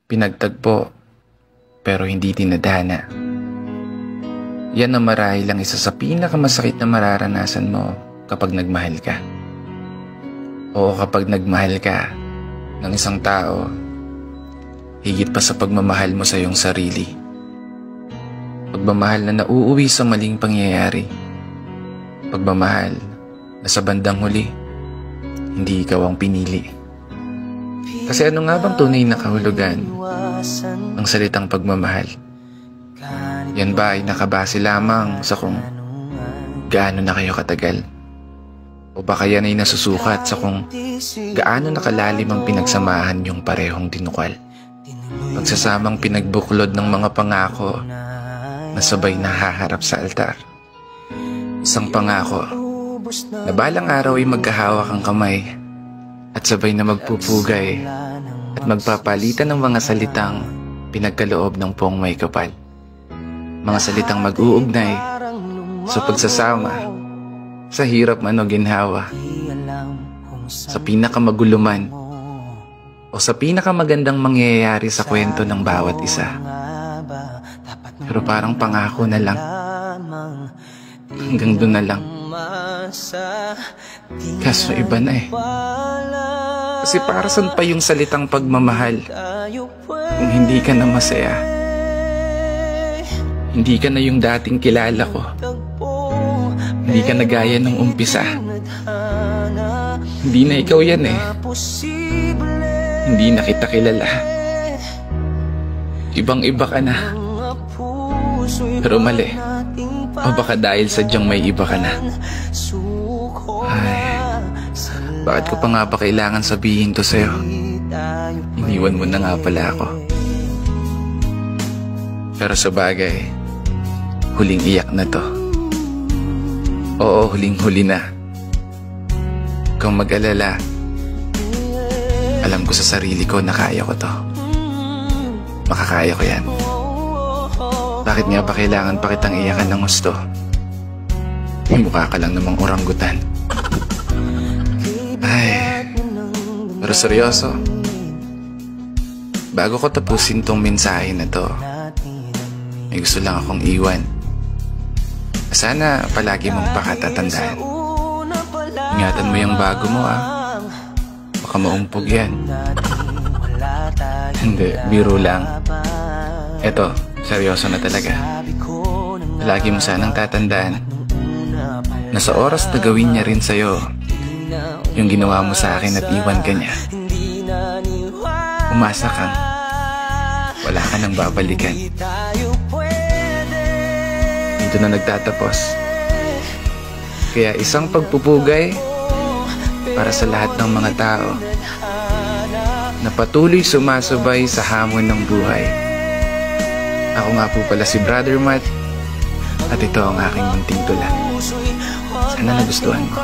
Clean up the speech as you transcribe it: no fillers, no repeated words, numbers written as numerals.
Pinagtagpo pero hindi dinadana. Yan ang marahil ang isa sa pinakamasakit na mararanasan mo kapag nagmahal ka. Oo, kapag nagmahal ka ng isang tao, higit pa sa pagmamahal mo sa iyong sarili. Pagmamahal na nauuwi sa maling pangyayari. Pagmamahal na sa bandang huli, hindi ikaw ang pinili. Kasi ano nga bang tunay na kahulugan ng salitang pagmamahal? Yan ba ay nakabase lamang sa kung gaano na kayo katagal? O baka yan ay nasusukat sa kung gaano nakalalim ang pinagsamahan yung parehong dinukal? Pagsasamang pinagbuklod ng mga pangako na sabay nahaharap sa altar. Isang pangako na balang araw ay magkahawak ang kamay at sabay na magpupugay at magpapalitan ng mga salitang pinagkaloob ng puong may kapal. Mga salitang mag-uugnay sa pagsasama, sa hirap man o ginhawa, sa pinakamaguluman o sa pinakamagandang mangyayari sa kwento ng bawat isa. Pero parang pangako na lang. Hanggang doon na lang. Kaso iba na eh. Kasi para saan pa yung salitang pagmamahal kung hindi ka na masaya? Hindi ka na yung dating kilala ko. Hindi ka na gaya nung umpisa. Hindi na ikaw yan eh. Hindi na kita kilala. Ibang-iba ka na. Pero mali. O baka dahil sadyang may iba ka na. Ay, bakit ko pa nga ba kailangan sabihin to sa'yo? Iniwan mo na nga pala ako. Pero sa bagay, huling iyak na to. Oo, huling-huli na. Kung mag-alala, alam ko sa sarili ko na kaya ko to. Makakaya ko yan. Bakit nga ba kailangan pa kitang iyakan ng gusto? May mukha ka lang namang oranggutan. Ay, pero seryoso. Bago ko tapusin tong mensahe na to, may gusto lang akong iwan. Sana palagi mong pakatatandaan. Ingatan mo yung bago mo Baka maumpog yan. Hindi, biro lang. Eto, seryoso na talaga. Lagi mo sanang tatandaan na sa oras na gawin niya rin sa'yo yung ginawa mo sa akin at iwan ka niya, umasa kang wala ka nang babalikan. Dito na nagtatapos. Kaya isang pagpupugay para sa lahat ng mga tao na patuloy sumasabay sa hamon ng buhay. Ako nga po pala si Brother Matt at ito ang aking munting tula. Sana nagustuhan mo.